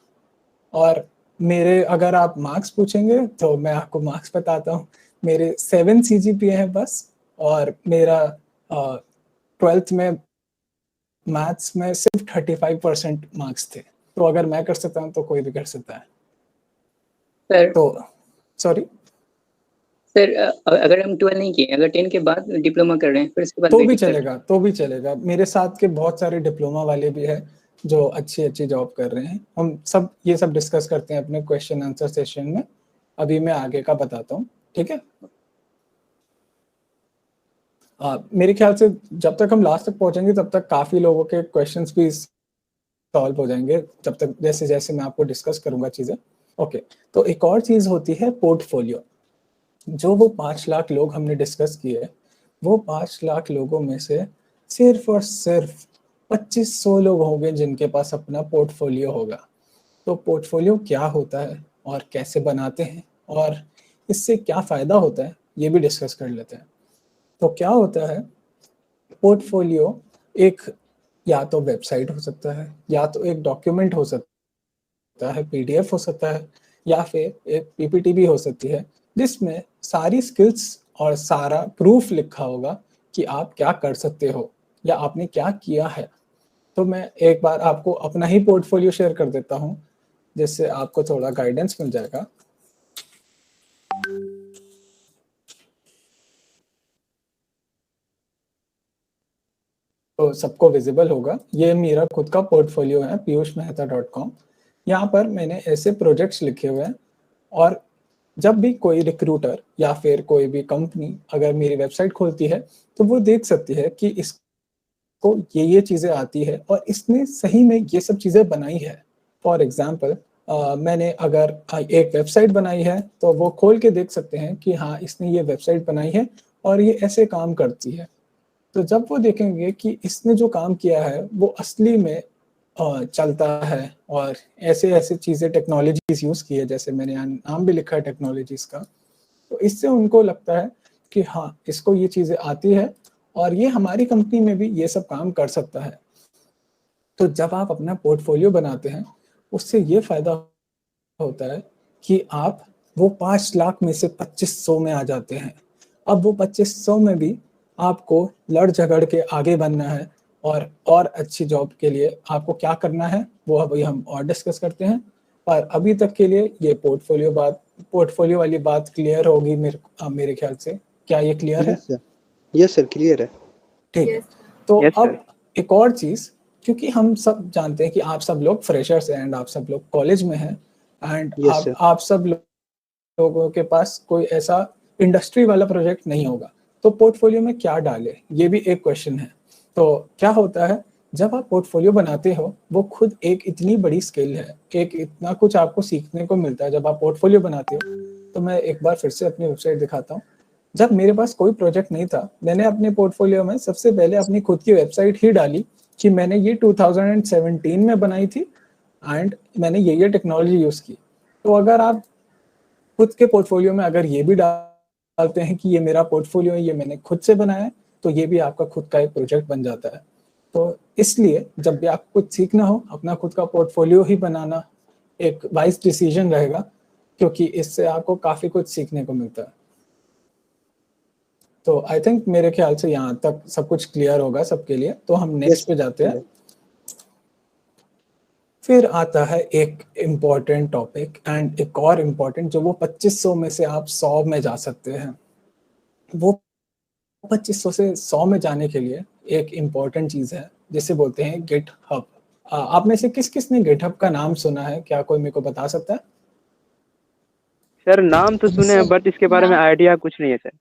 और मेरे अगर आप मार्क्स पूछेंगे तो मैं आपको मार्क्स बताता हूँ। मेरे 7 CGPA है बस, और मेरा 12th में मैथ्स में सिर्फ 35% मार्क्स थे। तो अगर मैं कर सकता हूँ तो कोई भी कर सकता है। सर तो सॉरी, सर अगर हम 12 नहीं किए, अगर 10 के बाद डिप्लोमा कर रहे हैं फिर इसके बाद तो भी बीटेक कर रहे चलेगा, तो भी चलेगा। मेरे साथ के बहुत सारे डिप्लोमा वाले भी हैं जो अच्छी अच्छी जॉब कर रहे हैं। हम सब ये सब डिस्कस करते हैं अपने क्वेश्चन आंसर सेशन में। अभी मैं आगे का बताता हूँ, ठीक है? मेरे ख्याल से जब तक हम लास्ट तक पहुंचेंगे तब तक काफी लोगों के क्वेश्चंस भी सॉल्व हो जाएंगे, जब तक जैसे जैसे मैं आपको डिस्कस करूंगा चीजें। ओके, तो एक और चीज होती है पोर्टफोलियो। जो वो 5 लाख लोग हमने डिस्कस किए, वो 5 लाख लोगों में से सिर्फ और सिर्फ 2500 लोग होंगे जिनके पास अपना पोर्टफोलियो होगा। तो पोर्टफोलियो क्या होता है और कैसे बनाते हैं और इससे क्या फ़ायदा होता है, ये भी डिस्कस कर लेते हैं। तो क्या होता है पोर्टफोलियो? एक या तो वेबसाइट हो सकता है, या तो एक डॉक्यूमेंट हो सकता है, PDF हो सकता है, या फिर एक PPT भी हो सकती है, जिसमें सारी स्किल्स और सारा प्रूफ लिखा होगा कि आप क्या कर सकते हो या आपने क्या किया है। तो मैं एक बार आपको अपना ही पोर्टफोलियो शेयर कर देता हूँ, जिससे आपको थोड़ा गाइडेंस मिल जाएगा। तो सबको विजिबल होगा। ये मेरा खुद का पोर्टफोलियो है, piyushmehta.com। यहाँ पर मैंने ऐसे प्रोजेक्ट्स लिखे हुए हैं, और जब भी कोई रिक्रूटर या फिर कोई भी कंपनी अगर मेरी वेबसाइट खोलती है तो वो देख सकती है कि इसको ये चीज़ें आती है और इसने सही में ये सब चीज़ें बनाई है। फॉर एग्जाम्पल, मैंने अगर एक वेबसाइट बनाई है तो वो खोल के देख सकते हैं कि हाँ, इसने ये वेबसाइट बनाई है और ये ऐसे काम करती है। तो जब वो देखेंगे कि इसने जो काम किया है वो असली में चलता है और ऐसे ऐसे चीज़ें टेक्नोलॉजीज यूज़ की है, जैसे मैंने यहाँ नाम भी लिखा है टेक्नोलॉजीज का, तो इससे उनको लगता है कि हाँ, इसको ये चीज़ें आती है और ये हमारी कंपनी में भी ये सब काम कर सकता है। तो जब आप अपना पोर्टफोलियो बनाते हैं, उससे ये फ़ायदा होता है कि आप वो 5 लाख में से 2500 में आ जाते हैं। अब वो 2500 में भी आपको लड़ झगड़ के आगे बनना है, और अच्छी जॉब के लिए आपको क्या करना है वो अभी हम और डिस्कस करते हैं। पर अभी तक के लिए ये पोर्टफोलियो वाली बात क्लियर होगी मेरे ख्याल से। क्या ये क्लियर है? यस सर क्लियर है। ठीक है। Yes. तो Yes, अब एक और चीज़, क्योंकि हम सब जानते हैं कि आप सब लोग फ्रेशर्स हैं एंड आप सब लोग कॉलेज में हैं, एंड Yes, sir. आप सब लोगों के पास कोई ऐसा इंडस्ट्री वाला प्रोजेक्ट नहीं होगा। तो पोर्टफोलियो में क्या डालें, ये भी एक क्वेश्चन है। तो क्या होता है, जब आप पोर्टफोलियो बनाते हो वो खुद एक इतनी बड़ी स्किल है, एक इतना कुछ आपको सीखने को मिलता है जब आप पोर्टफोलियो बनाते हो। तो मैं एक बार फिर से अपनी वेबसाइट दिखाता हूँ। जब मेरे पास कोई प्रोजेक्ट नहीं था, मैंने अपने पोर्टफोलियो में सबसे पहले अपनी खुद की वेबसाइट ही डाली कि मैंने ये 2017 में बनाई थी एंड मैंने ये टेक्नोलॉजी यूज़ की। तो अगर आप खुद के पोर्टफोलियो में अगर ये भी डालते हैं कि ये मेरा पोर्टफोलियो है, ये मैंने खुद से बनाया है, तो ये भी आपका खुद का एक प्रोजेक्ट बन जाता है। तो इसलिए जब भी आपको कुछ सीखना हो, अपना खुद का पोर्टफोलियो ही बनाना एक वाइज डिसीजन रहेगा, क्योंकि इससे आपको काफ़ी कुछ सीखने को मिलता है। तो आई थिंक मेरे ख्याल से यहाँ तक सब कुछ क्लियर होगा सबके लिए। तो हम नेक्स्ट पे जाते हैं। फिर आता है एक इम्पॉर्टेंट टॉपिक, एंड एक और इम्पॉर्टेंट, जो वो 2500 में से आप 100 में जा सकते हैं। वो 2500 से 100 में जाने के लिए एक इम्पॉर्टेंट चीज़ है जिसे बोलते हैं गिटहब। आप में से किस किस ने गिटहब का नाम सुना है? क्या कोई मेरे को बता सकता है? सर नाम तो सुने हैं बट इसके बारे में आइडिया कुछ नहीं है सर।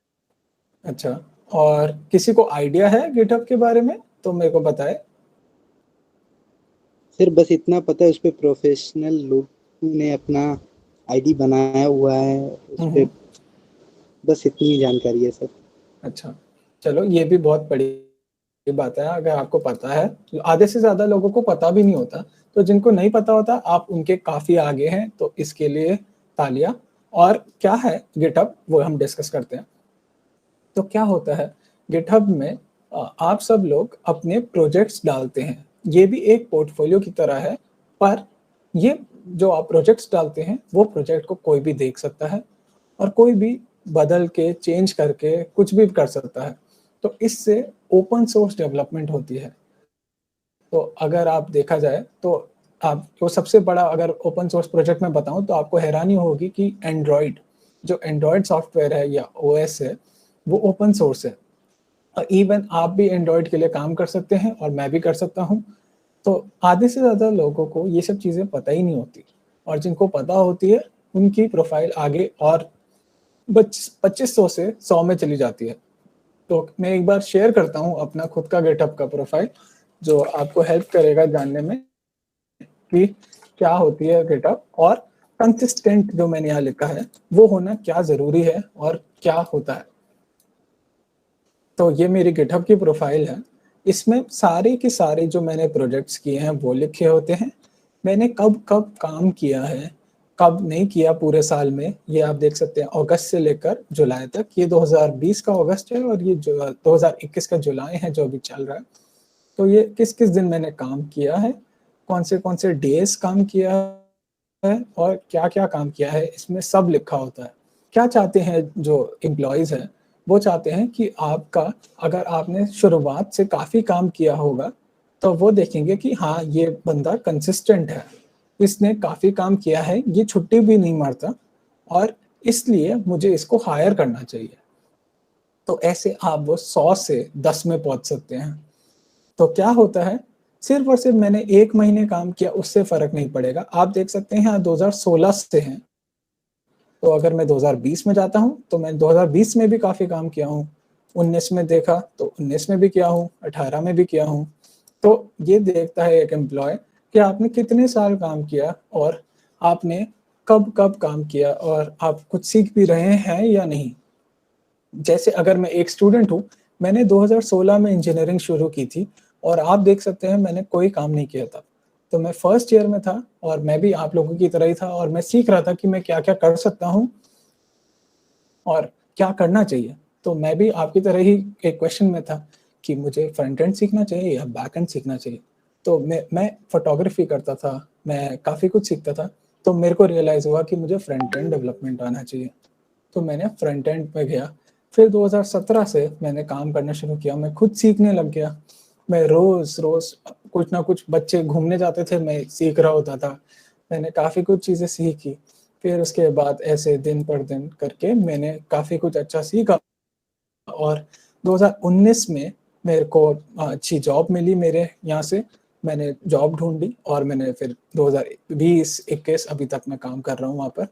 अच्छा, और किसी को आइडिया है गिटहब के बारे में तो मेरे को बताए। सर बस इतना पता है, उस पे प्रोफेशनल लोगों ने अपना आईडी बनाया हुआ है, उस पे बस इतनी ही जानकारी है सर। अच्छा, चलो ये भी बहुत बड़ी बात है अगर आपको पता है। आधे से ज्यादा लोगों को पता भी नहीं होता, तो जिनको नहीं पता होता आप उनके काफी आगे हैं, तो इसके लिए तालियां। और क्या है गिटहब, वो हम डिस्कस करते हैं। तो क्या होता है गिटहब में, आप सब लोग अपने प्रोजेक्ट्स डालते हैं। ये भी एक पोर्टफोलियो की तरह है, पर ये जो आप प्रोजेक्ट्स डालते हैं वो प्रोजेक्ट को कोई भी देख सकता है और कोई भी बदल के चेंज करके कुछ भी कर सकता है। तो इससे ओपन सोर्स डेवलपमेंट होती है। तो अगर आप देखा जाए तो आप वो सबसे बड़ा अगर ओपन सोर्स प्रोजेक्ट में बताऊं तो आपको हैरानी होगी कि एंड्रॉयड, जो एंड्रॉयड सॉफ्टवेयर है या ओएस है, वो ओपन सोर्स है। इवन आप भी एंड्रॉयड के लिए काम कर सकते हैं और मैं भी कर सकता हूँ। तो आधे से ज़्यादा लोगों को ये सब चीज़ें पता ही नहीं होती, और जिनको पता होती है उनकी प्रोफाइल आगे और 2500 से 100 में चली जाती है। तो मैं एक बार शेयर करता हूँ अपना खुद का गेटअप का प्रोफाइल, जो आपको हेल्प करेगा जानने में कि क्या होती है गेटअप, और कंसिस्टेंट जो मैंने यहाँ लिखा है वो होना क्या ज़रूरी है और क्या होता है। तो ये मेरी गिटहब की प्रोफाइल है। इसमें सारे के सारे जो मैंने प्रोजेक्ट्स किए हैं वो लिखे होते हैं। मैंने कब कब काम किया है, कब नहीं किया पूरे साल में, ये आप देख सकते हैं। अगस्त से लेकर जुलाई तक, ये 2020 का अगस्त है और ये 2021 का जुलाई है जो अभी चल रहा है। तो ये किस किस दिन मैंने काम किया है, कौन से डेज काम किया है और क्या क्या काम किया है, इसमें सब लिखा होता है। क्या चाहते हैं जो एम्प्लॉयज़ हैं, वो चाहते हैं कि आपका, अगर आपने शुरुआत से काफ़ी काम किया होगा तो वो देखेंगे कि हाँ ये बंदा कंसिस्टेंट है, इसने काफ़ी काम किया है, ये छुट्टी भी नहीं मारता, और इसलिए मुझे इसको हायर करना चाहिए। तो ऐसे आप वो 100 से 10 में पहुंच सकते हैं। तो क्या होता है, सिर्फ और सिर्फ मैंने 1 महीने काम किया उससे फर्क नहीं पड़ेगा। आप देख सकते हैं यहाँ 2016 से हैं, तो अगर मैं 2020 में जाता हूँ तो मैं 2020 में भी काफ़ी काम किया हूँ, 19 में देखा तो 19 में भी किया हूँ, 18 में भी किया हूँ। तो ये देखता है एक एम्प्लॉय कि आपने कितने साल काम किया और आपने कब कब काम किया और आप कुछ सीख भी रहे हैं या नहीं। जैसे अगर मैं एक स्टूडेंट हूँ, मैंने 2016 में इंजीनियरिंग शुरू की थी और आप देख सकते हैं मैंने कोई काम नहीं किया था। तो मैं फर्स्ट ईयर में था और मैं भी आप लोगों की तरह ही था, और मैं सीख रहा था कि मैं क्या क्या कर सकता हूँ और क्या करना चाहिए। तो मैं भी आपकी तरह ही एक क्वेश्चन में था कि मुझे फ्रंट एंड सीखना चाहिए या बैक एंड सीखना चाहिए। तो मैं फोटोग्राफी करता था, मैं काफ़ी कुछ सीखता था, तो मेरे को रियलाइज़ हुआ कि मुझे फ्रंट एंड डेवलपमेंट आना चाहिए। तो मैंने फ्रंट एंड पे गया। फिर 2017 से मैंने काम करना शुरू किया, मैं खुद सीखने लग गया। मैं रोज़ रोज़ कुछ ना कुछ, बच्चे घूमने जाते थे मैं सीख रहा होता था। मैंने काफ़ी कुछ चीज़ें सीखी। फिर उसके बाद ऐसे दिन पर दिन करके मैंने काफ़ी कुछ अच्छा सीखा, और 2019 में मेरे को अच्छी जॉब मिली मेरे यहाँ से। मैंने जॉब ढूंढी और मैंने फिर 2020-21 अभी तक मैं काम कर रहा हूँ वहाँ पर।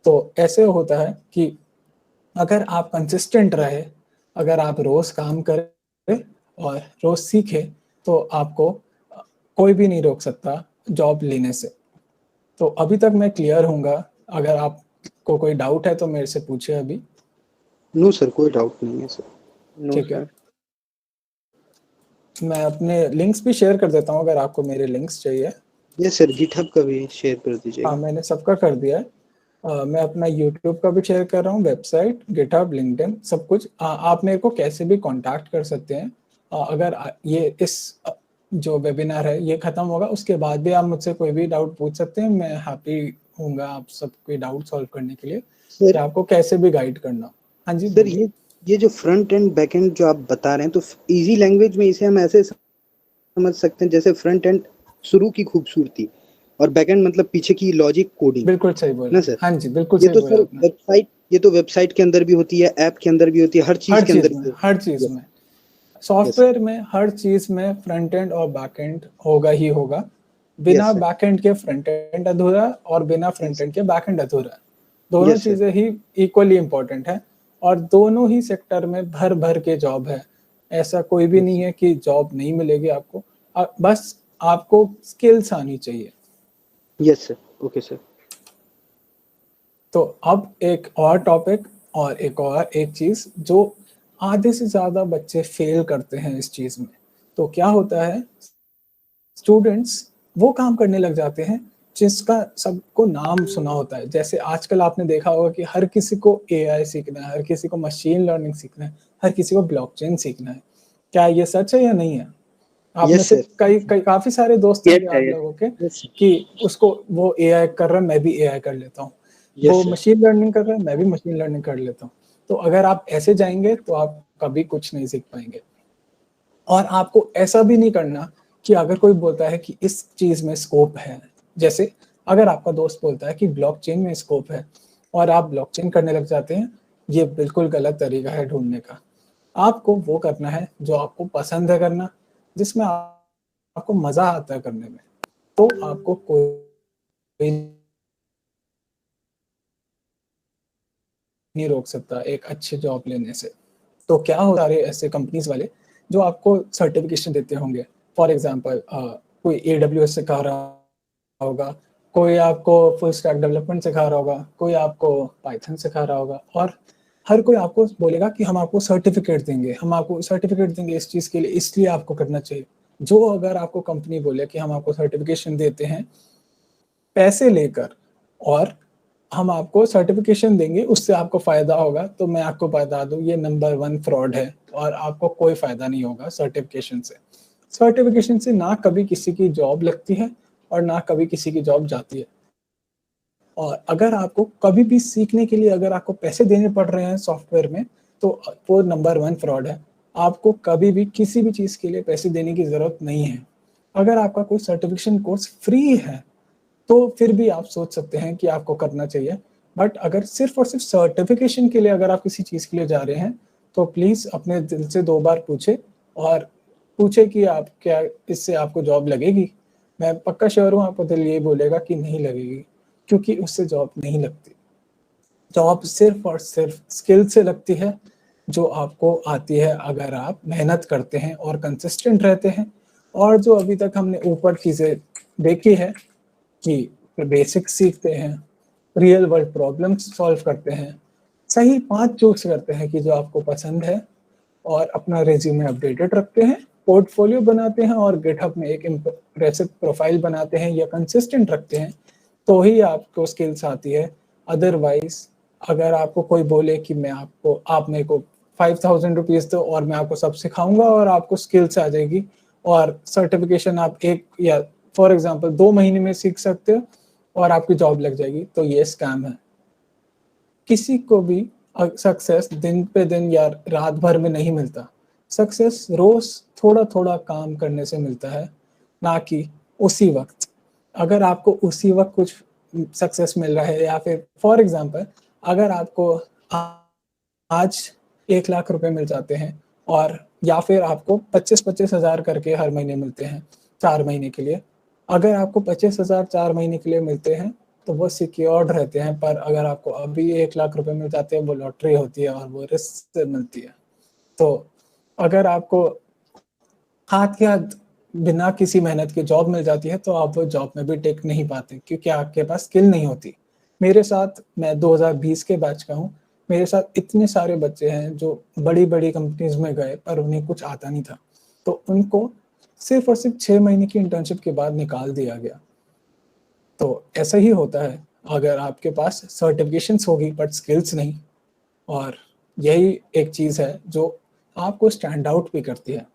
तो ऐसे होता है कि अगर आप कंसिस्टेंट रहे, अगर आप रोज़ काम करें और रोज़ सीखें, तो आपको कोई भी नहीं रोक सकता जॉब लेने से। तो अभी तक मैं क्लियर हूँगा। अगर आपको कोई डाउट है तो मेरे से पूछिए अभी। नो सर, कोई डाउट नहीं है सर। नो ठीक है, सर। मैं अपने लिंक्स भी शेयर कर देता हूँ अगर आपको मेरे लिंक्स चाहिए। यस सर, गिटहब का भी शेयर कर हाँ, दीजिएगा। मैंने सबका कर दिया है। मैं अपना यूट्यूब का भी शेयर कर रहा हूँ, वेबसाइट, गिटहब, लिंक्डइन, सब कुछ। आप मेरे को कैसे भी कांटेक्ट कर सकते हैं। अगर ये जो वेबिनार है ये खत्म होगा उसके बाद भी आप मुझसे कोई भी डाउट पूछ सकते हैं। मैं हैप्पी हूँगा आप सबके डाउट सॉल्व करने के लिए, सर कि आपको कैसे भी गाइड करना। हाँ जी सर, बोलिए। ये जो फ्रंट एंड बैक एंड जो आप बता रहे हैं, तो इजी लैंग्वेज में इसे हम ऐसे समझ सकते हैं जैसे फ्रंट एंड शुरू की खूबसूरती और बैक एंड मतलब पीछे की लॉजिक कोडिंग, बिल्कुल सही बोला। ना सर? हाँ जी, बिल्कुल ये सही तो बोला सर आपने। ये तो वेबसाइट के अंदर भी होती है, ऐप के अंदर भी होती है, हर चीज हर के चीज अंदर में, भी हर होती चीज है। में, यस सर। सॉफ्टवेयर में हर चीज में फ्रंट एंड और बैक एंड होगा ही होगा। बिना यस सर। बैक एंड के फ्रंट एंड अधूरा है और बिना फ्रंट यस एंड के बैक एंड अधूरा है। दोनों यस सर। चीजें ही इक्वली इम्पोर्टेंट है, और दोनों ही सेक्टर में भर भर के जॉब है। ऐसा कोई भी नहीं यस है कि जॉब नहीं मिलेगी आपको। बस आपको स्किल्स आनी चाहिए। Yes sir, okay sir. तो अब एक और टॉपिक और एक चीज जो आधे से ज्यादा बच्चे फेल करते हैं इस चीज में। तो क्या होता है, स्टूडेंट्स वो काम करने लग जाते हैं जिसका सबको नाम सुना होता है। जैसे आजकल आपने देखा होगा कि हर किसी को एआई सीखना है, हर किसी को मशीन लर्निंग सीखना है, हर किसी को ब्लॉकचेन सीखना है। क्या ये सच है या नहीं है? आप में यस से सर। काफी सारे दोस्त Yes, होंगे sir, आप yes. लोगों के यस कि उसको वो एआई कर रहा है, मैं भी एआई कर लेता हूँ। वो सर। मशीन लर्निंग कर रहा है, मैं भी मशीन लर्निंग कर लेता हूँ। तो अगर आप ऐसे जाएंगे तो आप कभी कुछ नहीं सीख पाएंगे। और आपको ऐसा भी नहीं करना कि अगर कोई बोलता है कि इस चीज में स्कोप है, जैसे अगर आपका दोस्त बोलता है कि ब्लॉकचेन में स्कोप है और आप ब्लॉकचेन करने लग जाते हैं, ये बिल्कुल गलत तरीका है ढूंढने का। आपको वो करना है जो आपको पसंद है करना, जिसमें आपको मजा आता है करने में। तो आपको कोई नहीं रोक सकता एक अच्छी जॉब लेने से। तो क्या हो सारे ऐसे कंपनीज वाले जो आपको सर्टिफिकेशन देते होंगे। फॉर एग्जांपल कोई AWS सिखा रहा होगा, कोई आपको फुल स्टैक डेवलपमेंट सिखा रहा होगा, कोई आपको पाइथन सिखा रहा होगा, और हर कोई आपको बोलेगा कि हम आपको सर्टिफिकेट देंगे, हम आपको सर्टिफिकेट देंगे इस चीज़ के लिए, इसलिए आपको करना चाहिए। जो अगर आपको कंपनी बोले कि हम आपको सर्टिफिकेशन देते हैं पैसे लेकर और हम आपको सर्टिफिकेशन देंगे, उससे आपको फायदा होगा, तो मैं आपको बता दूं ये नंबर 1 फ्रॉड है और आपको कोई फायदा नहीं होगा सर्टिफिकेशन से। सर्टिफिकेशन से ना कभी किसी की जॉब लगती है और ना कभी किसी की जॉब जाती है। और अगर आपको कभी भी सीखने के लिए अगर आपको पैसे देने पड़ रहे हैं सॉफ्टवेयर में, तो वो नंबर 1 फ्रॉड है। आपको कभी भी किसी भी चीज़ के लिए पैसे देने की ज़रूरत नहीं है। अगर आपका कोई सर्टिफिकेशन कोर्स फ्री है तो फिर भी आप सोच सकते हैं कि आपको करना चाहिए। बट अगर सिर्फ और सिर्फ सर्टिफिकेशन के लिए अगर आप किसी चीज़ के लिए जा रहे हैं, तो प्लीज़ अपने दिल से 2 बार पूछे और पूछे कि आप क्या इससे आपको जॉब लगेगी। मैं पक्का श्योर हूँ आपको दिल यही बोलेगा कि नहीं लगेगी, क्योंकि उससे जॉब नहीं लगती। जॉब सिर्फ और सिर्फ स्किल से लगती है, जो आपको आती है अगर आप मेहनत करते हैं और कंसिस्टेंट रहते हैं। और जो अभी तक हमने ऊपर चीज़ें देखी है कि बेसिक्स सीखते हैं, रियल वर्ल्ड प्रॉब्लम्स सॉल्व करते हैं, सही 5 चूज करते हैं कि जो आपको पसंद है, और अपना रिज्यूमे अपडेटेड रखते हैं, पोर्टफोलियो बनाते हैं और गिटहब में एक इम्प्रेसिव प्रोफाइल बनाते हैं या कंसिस्टेंट रखते हैं, तो ही आपको स्किल्स आती है। अदरवाइज अगर आपको कोई बोले कि आप मेरे को 5000 रुपीज़ दो और मैं आपको सब सिखाऊंगा और आपको स्किल्स आ जाएगी और सर्टिफिकेशन आप 1 या फॉर एग्जांपल 2 महीने में सीख सकते हो और आपकी जॉब लग जाएगी, तो ये स्कैम है। किसी को भी सक्सेस दिन पे दिन या रात भर में नहीं मिलता। सक्सेस रोज थोड़ा थोड़ा काम करने से मिलता है, ना कि उसी वक्त। अगर आपको उसी वक्त कुछ सक्सेस मिल रहा है, या फिर फॉर एग्जांपल अगर आपको आज 1 लाख रुपए मिल जाते हैं, और या फिर आपको 25-25 हजार करके हर महीने मिलते हैं 4 महीने के लिए। अगर आपको 25,000 4 महीने के लिए मिलते हैं तो वो सिक्योर्ड रहते हैं। पर अगर आपको अभी 1 लाख रुपए मिल जाते हैं, वो लॉटरी होती है और वो रिस्क से मिलती है। तो अगर आपको हाथ के हाथ बिना किसी मेहनत के जॉब मिल जाती है, तो आप वो जॉब में भी टिक नहीं पाते, क्योंकि आपके पास स्किल नहीं होती। मेरे साथ, मैं 2020 के बैच का हूँ, मेरे साथ इतने सारे बच्चे हैं जो बड़ी बड़ी कंपनीज में गए पर उन्हें कुछ आता नहीं था, तो उनको सिर्फ और सिर्फ 6 महीने की इंटर्नशिप के बाद निकाल दिया गया। तो ऐसा ही होता है अगर आपके पास सर्टिफिकेशंस होगी बट स्किल्स नहीं। और यही एक चीज़ है जो आपको स्टैंड आउट भी करती है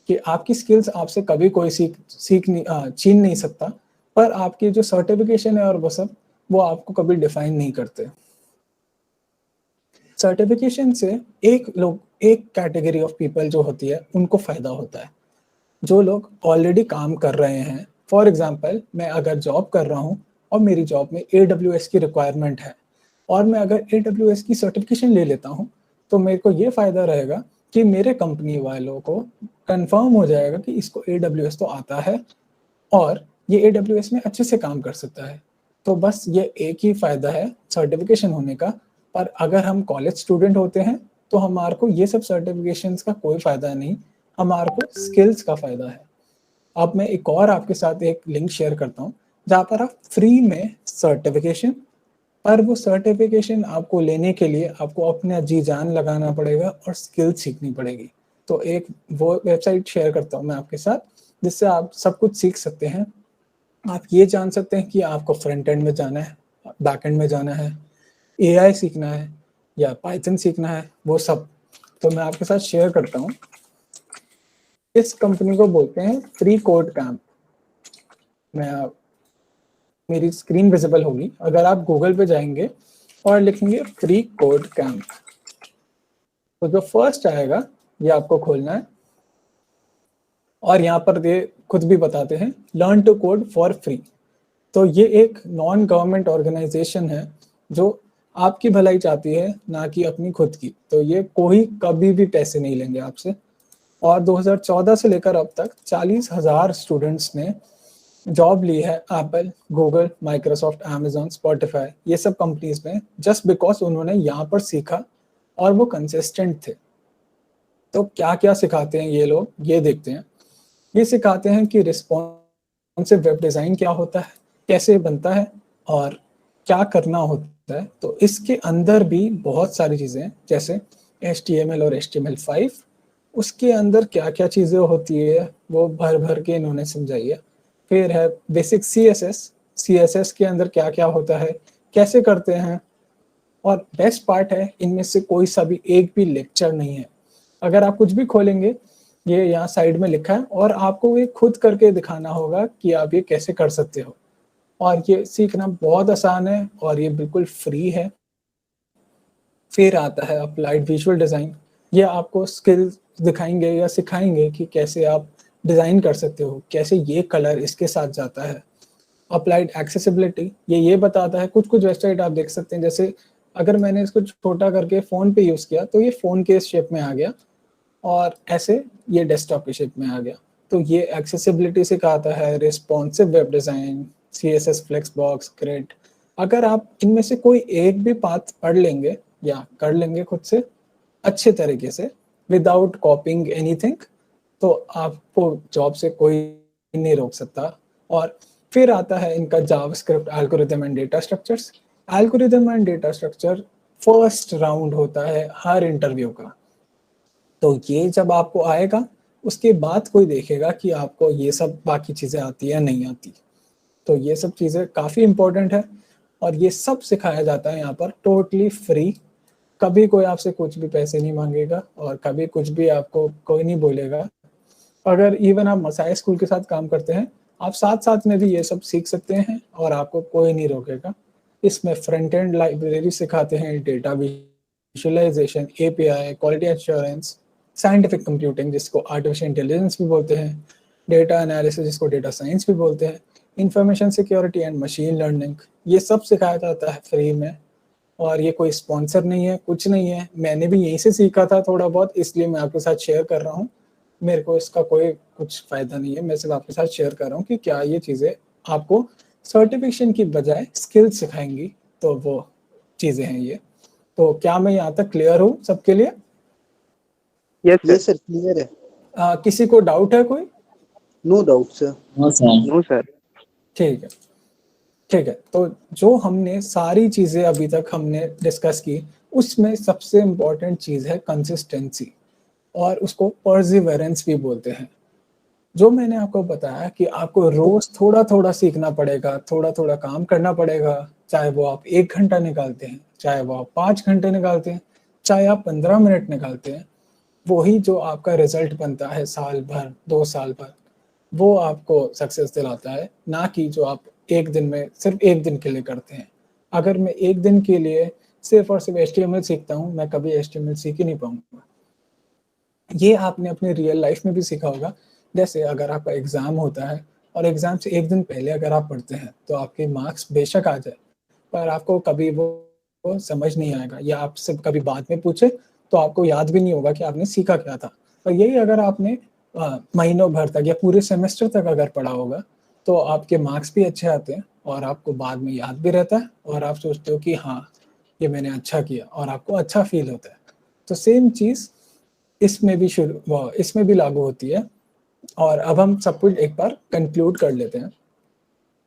कि आपकी स्किल्स आपसे कभी कोई छीन नहीं सकता, पर आपकी जो सर्टिफिकेशन है और वो सब, वो आपको कभी डिफाइन नहीं करते। सर्टिफिकेशन से एक कैटेगरी ऑफ पीपल जो होती है उनको फायदा होता है, जो लोग ऑलरेडी काम कर रहे हैं। फॉर एग्जाम्पल, मैं अगर जॉब कर रहा हूँ और मेरी जॉब में AWS की रिक्वायरमेंट है, और मैं अगर AWS की सर्टिफिकेशन ले लेता हूँ, तो मेरे को ये फायदा रहेगा कि मेरे कंपनी वालों को कंफर्म हो जाएगा कि इसको AWS तो आता है और ये AWS में अच्छे से काम कर सकता है। तो बस ये एक ही फायदा है सर्टिफिकेशन होने का। पर अगर हम कॉलेज स्टूडेंट होते हैं तो हमारे को ये सब सर्टिफिकेशंस का कोई फायदा नहीं, हमारे को स्किल्स का फायदा है। अब मैं एक और आपके साथ एक लिंक शेयर करता हूँ जहाँ पर आप फ्री में सर्टिफिकेशन, पर वो सर्टिफिकेशन आपको लेने के लिए आपको अपना जी जान लगाना पड़ेगा और स्किल सीखनी पड़ेगी। तो एक वो वेबसाइट शेयर करता हूँ मैं आपके साथ, जिससे आप सब कुछ सीख सकते हैं। आप ये जान सकते हैं कि आपको फ्रंट एंड में जाना है, बैक एंड में जाना है, एआई सीखना है या पाइथन सीखना है, वो सब। तो मैं आपके साथ शेयर करता हूँ। इस कंपनी को बोलते हैं फ्री कोड कैंप। मेरी स्क्रीन विजिबल होगी अगर आप गूगल पे जाएंगे और लिखेंगे फ्री कोड कैंप, तो जो फर्स्ट आएगा ये आपको खोलना है और यहाँ पर ये खुद भी बताते हैं learn to code for free. तो ये एक नॉन गवर्नमेंट ऑर्गेनाइजेशन है जो आपकी भलाई चाहती है, ना कि अपनी खुद की। तो ये कोई कभी भी पैसे नहीं लेंगे आपसे। और 2014 से लेकर अब तक 40,000 स्टूडेंट्स ने जॉब ली है Apple, Google, Microsoft, Amazon, Spotify, ये सब कंपनीज में, जस्ट बिकॉज उन्होंने यहाँ पर सीखा और वो कंसिस्टेंट थे। तो क्या क्या सिखाते हैं ये लोग, ये देखते हैं। ये सिखाते हैं कि रिस्पॉन्सिव वेब डिज़ाइन क्या होता है, कैसे बनता है और क्या करना होता है। तो इसके अंदर भी बहुत सारी चीज़ें हैं, जैसे HTML और HTML5, उसके अंदर क्या क्या चीज़ें होती है वो भर भर के इन्होंने समझाई है। फिर है बेसिक CSS के अंदर क्या क्या होता है, कैसे करते हैं। और बेस्ट पार्ट है, इनमें से कोई सा भी एक भी लेक्चर नहीं है। अगर आप कुछ भी खोलेंगे, ये यहाँ साइड में लिखा है और आपको ये खुद करके दिखाना होगा कि आप ये कैसे कर सकते हो। और ये सीखना बहुत आसान है और ये बिल्कुल फ्री है। फिर आता है अप्लाइड विजुअल डिज़ाइन। ये आपको स्किल दिखाएंगे या सिखाएंगे कि कैसे आप डिज़ाइन कर सकते हो, कैसे ये कलर इसके साथ जाता है। अप्लाइड एक्सेसिबिलिटी, ये बताता है। कुछ कुछ वेबसाइट आप देख सकते हैं, जैसे अगर मैंने इसको छोटा करके फ़ोन पे यूज़ किया तो ये फ़ोन के शेप में आ गया और ऐसे ये डेस्कटॉप के शेप में आ गया। तो ये एक्सेसिबिलिटी सिखाता है, responsive web design, CSS, flexbox, grid. अगर आप इनमें से कोई एक भी पाथ पढ़ लेंगे या कर लेंगे खुद से अच्छे तरीके से, विदाउट कॉपिंग एनीथिंग, तो आपको जॉब से कोई नहीं रोक सकता। और फिर आता है इनका JavaScript, algorithm and data structures. Algorithm and data structure first round होता है हर इंटरव्यू का। तो ये जब आपको आएगा, उसके बाद कोई देखेगा कि आपको ये सब बाकी चीज़ें आती है नहीं आती। तो ये सब चीज़ें काफ़ी इंपॉर्टेंट है और ये सब सिखाया जाता है यहाँ पर टोटली फ्री। कभी कोई आपसे कुछ भी पैसे नहीं मांगेगा और कभी कुछ भी आपको कोई नहीं बोलेगा। अगर इवन आप मसाई स्कूल के साथ काम करते हैं, आप साथ साथ में भी ये सब सीख सकते हैं और आपको कोई नहीं रोकेगा। इसमें फ्रंट एंड लाइब्रेरी सिखाते हैं, data visualisation, API, quality assurance, scientific computing जिसको आर्टिफिशियल इंटेलिजेंस भी बोलते हैं, डेटा एनालिसिस जिसको डेटा साइंस भी बोलते हैं, information security and machine learning, ये सब सिखाया जाता है फ्री में। और ये कोई स्पॉन्सर नहीं है, कुछ नहीं है। मैंने भी यहीं से सीखा था थोड़ा बहुत, इसलिए मैं आपके साथ शेयर कर रहा हूँ। मेरे को इसका कोई कुछ फ़ायदा नहीं है, मैं सिर्फ आपके साथ शेयर कर रहा हूँ कि क्या ये चीज़ें आपको सर्टिफिकेशन की बजाय स्किल सिखाएंगी। तो वो चीज़ें हैं ये। तो क्या मैं यहाँ तक क्लियर हूँ सबके लिए? यस सर क्लियर है, किसी को डाउट है कोई? No doubt sir. No sir. ठीक है, ठीक है। तो जो हमने सारी चीज़ें अभी तक हमने डिस्कस की, उसमें सबसे इम्पोर्टेंट चीज़ है कंसिस्टेंसी, और उसको परसिवरेंस भी बोलते हैं। जो मैंने आपको बताया कि आपको रोज थोड़ा थोड़ा सीखना पड़ेगा, थोड़ा थोड़ा काम करना पड़ेगा, चाहे वो आप 1 घंटा निकालते हैं, चाहे वो आप 5 घंटे निकालते हैं, चाहे आप 15 मिनट निकालते हैं, वही जो आपका रिजल्ट बनता है साल भर, 2 साल भर, वो आपको सक्सेस दिलाता है, ना कि जो आप एक दिन में सिर्फ एक दिन के लिए करते हैं। अगर मैं एक दिन के लिए सिर्फ और सिर्फ HTML सीखता हूँ, मैं कभी HTML सीख ही नहीं पाऊंगा। ये आपने अपने रियल लाइफ में भी सीखा होगा। जैसे अगर आपका एग्ज़ाम होता है और एग्ज़ाम से एक दिन पहले अगर आप पढ़ते हैं, तो आपके मार्क्स बेशक आ जाए, पर आपको कभी वो समझ नहीं आएगा, या आपसे कभी बाद में पूछे तो आपको याद भी नहीं होगा कि आपने सीखा क्या था। और यही अगर आपने महीनों भर तक या पूरे सेमेस्टर तक अगर पढ़ा होगा, तो आपके मार्क्स भी अच्छे आते हैं और आपको बाद में याद भी रहता है और आप सोचते हो कि हाँ, ये मैंने अच्छा किया, और आपको अच्छा फील होता है। तो सेम चीज़ इसमें भी लागू होती है। और अब हम सब कुछ एक बार कंक्लूड कर लेते हैं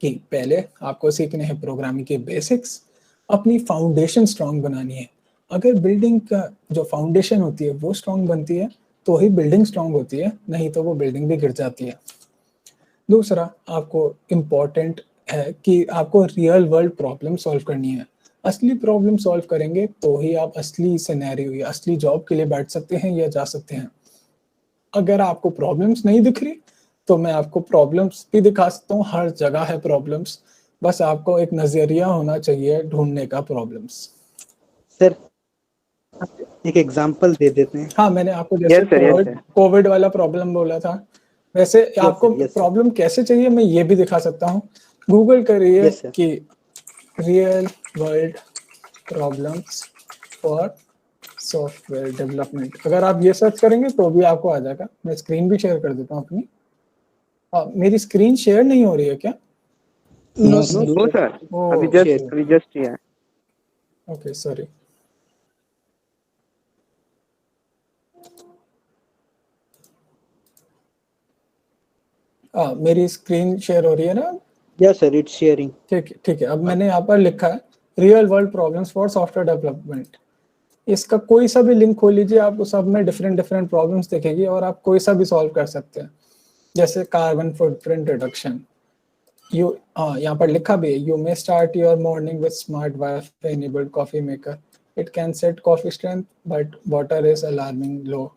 कि पहले आपको सीखने हैं प्रोग्रामिंग के बेसिक्स, अपनी फाउंडेशन स्ट्रांग बनानी है। अगर बिल्डिंग का जो फाउंडेशन होती है वो स्ट्रांग बनती है तो ही बिल्डिंग स्ट्रांग होती है, नहीं तो वो बिल्डिंग भी गिर जाती है। दूसरा आपको इम्पॉर्टेंट है कि आपको रियल वर्ल्ड प्रॉब्लम सॉल्व करनी है। असली प्रॉब्लम सॉल्व करेंगे तो ही आप असली सिनेरियो या असली जॉब के लिए बैठ सकते हैं या जा सकते हैं। अगर आपको प्रॉब्लम्स नहीं दिख रही तो मैं आपको प्रॉब्लम्स भी दिखा सकता हूँ, हर जगह है प्रॉब्लम्स, बस आपको एक नजरिया होना चाहिए ढूंढने का प्रॉब्लम्स। सर एक एग्जांपल दे देते हैं। हाँ, मैंने आपको जैसे Yes, sir, yes, sir. Covid वाला प्रॉब्लम बोला था, वैसे आपको yes, sir. प्रॉब्लम कैसे चाहिए मैं ये भी दिखा सकता हूँ। गूगल करिए Yes, sir. कि real world problems for software development, अगर आप ये सर्च करेंगे तो भी आपको आ जाएगा। मैं स्क्रीन भी शेयर कर देता हूँ अपनी। मेरी स्क्रीन शेयर नहीं हो रही है क्या? No, No, sir. No, sir. ओ अभी just किया है। Okay, sorry. मेरी स्क्रीन शेयर हो रही है ना? Yes, sir. It's sharing. ठीक है। अब मैंने यहाँ पर लिखा है real world problems for software development. इसका कोई सा भी लिंक खोल लीजिए, आपको सब में डिफरेंट डिफरेंट प्रॉब्लम्स दिखेगी और आप कोई सा भी सॉल्व कर सकते हैं। जैसे कार्बन फुटप्रिंट रिडक्शन, यू यहाँ पर लिखा भी है, you may start your morning with smart WiFi enabled coffee maker, it can set coffee strength but water is alarming low.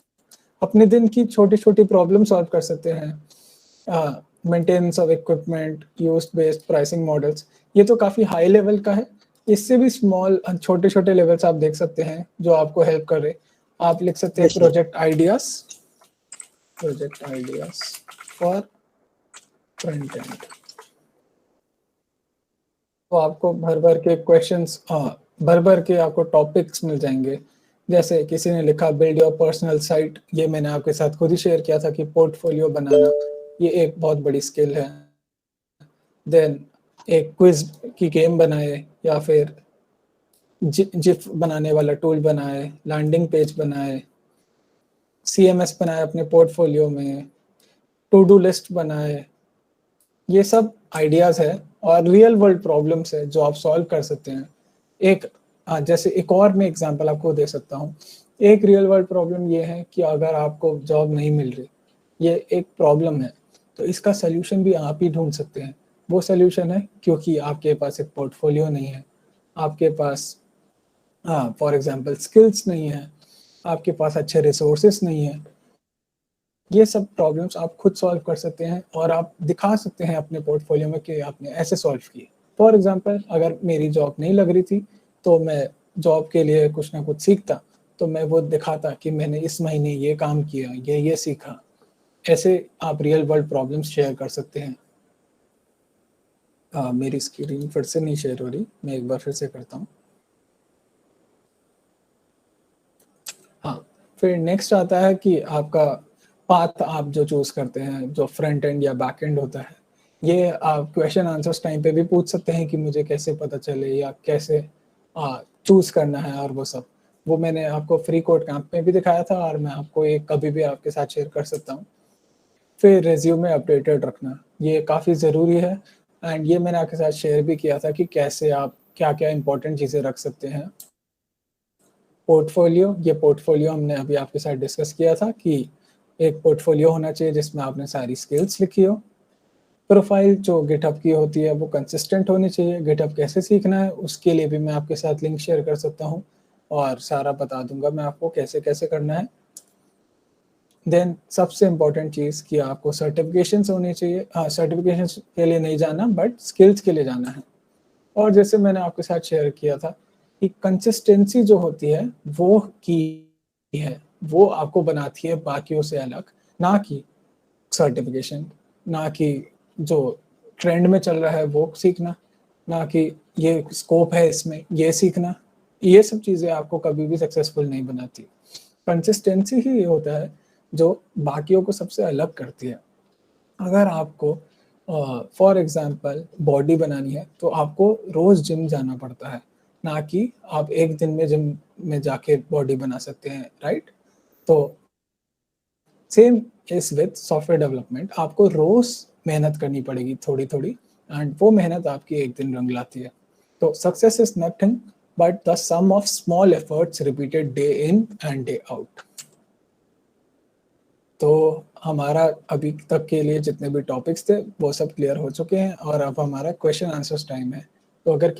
अपने दिन की छोटी छोटी प्रॉब्लम सॉल्व कर सकते हैं। Maintenance of equipment, use based pricing models, ये तो काफ़ी हाई लेवल का है। इससे भी स्मॉल छोटे छोटे लेवल्स आप देख सकते हैं जो आपको हेल्प कर रहे। आप लिख सकते हैं Yes, sir. Project ideas for front end. तो आपको भर भर के क्वेश्चंस, भर भर के आपको टॉपिक्स मिल जाएंगे। जैसे किसी ने लिखा बिल्ड योर पर्सनल साइट, ये मैंने आपके साथ खुद ही शेयर किया था कि पोर्टफोलियो बनाना ये एक बहुत बड़ी स्किल है। देन एक क्विज की गेम बनाए या फिर जिफ बनाने वाला टूल बनाए, लैंडिंग पेज बनाए, CMS बनाए अपने पोर्टफोलियो में, टू डू लिस्ट बनाए। ये सब आइडियाज है और रियल वर्ल्ड प्रॉब्लम्स है जो आप सॉल्व कर सकते हैं। एक जैसे एक और मैं एग्जांपल आपको दे सकता हूँ। एक रियल वर्ल्ड प्रॉब्लम ये है कि अगर आपको जॉब नहीं मिल रही, ये एक प्रॉब्लम है, तो इसका सोल्यूशन भी आप ही ढूंढ सकते हैं। वो सोल्यूशन है क्योंकि आपके पास एक पोर्टफोलियो नहीं है, आपके पास फॉर एग्जांपल स्किल्स नहीं है, आपके पास अच्छे रिसोर्सेस नहीं है। ये सब प्रॉब्लम्स आप खुद सॉल्व कर सकते हैं और आप दिखा सकते हैं अपने पोर्टफोलियो में कि आपने ऐसे सॉल्व किए। फॉर एग्जांपल अगर मेरी जॉब नहीं लग रही थी तो मैं जॉब के लिए कुछ ना कुछ सीखता, तो मैं वो दिखाता कि मैंने इस महीने ये काम किया, ये सीखा। ऐसे आप रियल वर्ल्ड प्रॉब्लम्स शेयर कर सकते हैं। मेरी स्क्रीन फिर से नहीं शेयर हो रही, मैं एक बार फिर से करता हूँ। हाँ, फिर नेक्स्ट आता है कि आपका पाथ आप जो चूज करते हैं, जो फ्रंट एंड या बैक एंड होता है, ये आप क्वेश्चन आंसर्स टाइम पे भी पूछ सकते हैं कि मुझे कैसे पता चले या कैसे चूज करना है। और वो सब वो मैंने आपको फ्री कोड कैंप में भी दिखाया था और मैं आपको ये कभी भी आपके साथ शेयर कर सकता हूँ। फिर रिज्यूमे अपडेटेड रखना, ये काफ़ी ज़रूरी है एंड ये मैंने आपके साथ शेयर भी किया था कि कैसे आप क्या क्या इंपॉर्टेंट चीज़ें रख सकते हैं। पोर्टफोलियो, ये पोर्टफोलियो हमने अभी आपके साथ डिस्कस किया था कि एक पोर्टफोलियो होना चाहिए जिसमें आपने सारी स्किल्स लिखी हो। प्रोफाइल जो गिटहब की होती है वो कंसिस्टेंट होनी चाहिए। गिटहब कैसे सीखना है उसके लिए भी मैं आपके साथ लिंक शेयर कर सकता हूँ और सारा बता दूंगा मैं आपको कैसे कैसे करना है। देन सबसे इम्पोर्टेंट चीज़ कि आपको सर्टिफिकेशंस होनी चाहिए। हाँ, सर्टिफिकेशंस के लिए नहीं जाना बट स्किल्स के लिए जाना है। और जैसे मैंने आपके साथ शेयर किया था कि कंसिस्टेंसी जो होती है वो की है, वो आपको बनाती है बाकियों से अलग, ना कि सर्टिफिकेशन, ना कि जो ट्रेंड में चल रहा है वो सीखना, ना कि ये स्कोप है इसमें ये सीखना। ये सब चीज़ें आपको कभी भी सक्सेसफुल नहीं बनाती। कंसिस्टेंसी ही होता है जो बाकियों को सबसे अलग करती है। अगर आपको फॉर एग्जांपल बॉडी बनानी है तो आपको रोज जिम जाना पड़ता है, ना कि आप एक दिन में जिम में जाके बॉडी बना सकते हैं, राइट? तो same is with software development, आपको रोज मेहनत करनी पड़ेगी थोड़ी थोड़ी, एंड वो मेहनत आपकी एक दिन रंग लाती है। तो success is nothing but the sum of small efforts repeated day in and day out. तो हमारा अभी तक के लिए जितने भी टॉपिक्स थे वो सब क्लियर हो चुके हैं, और अब हमारा क्वेश्चन आंसर्स टाइम है। तो अगर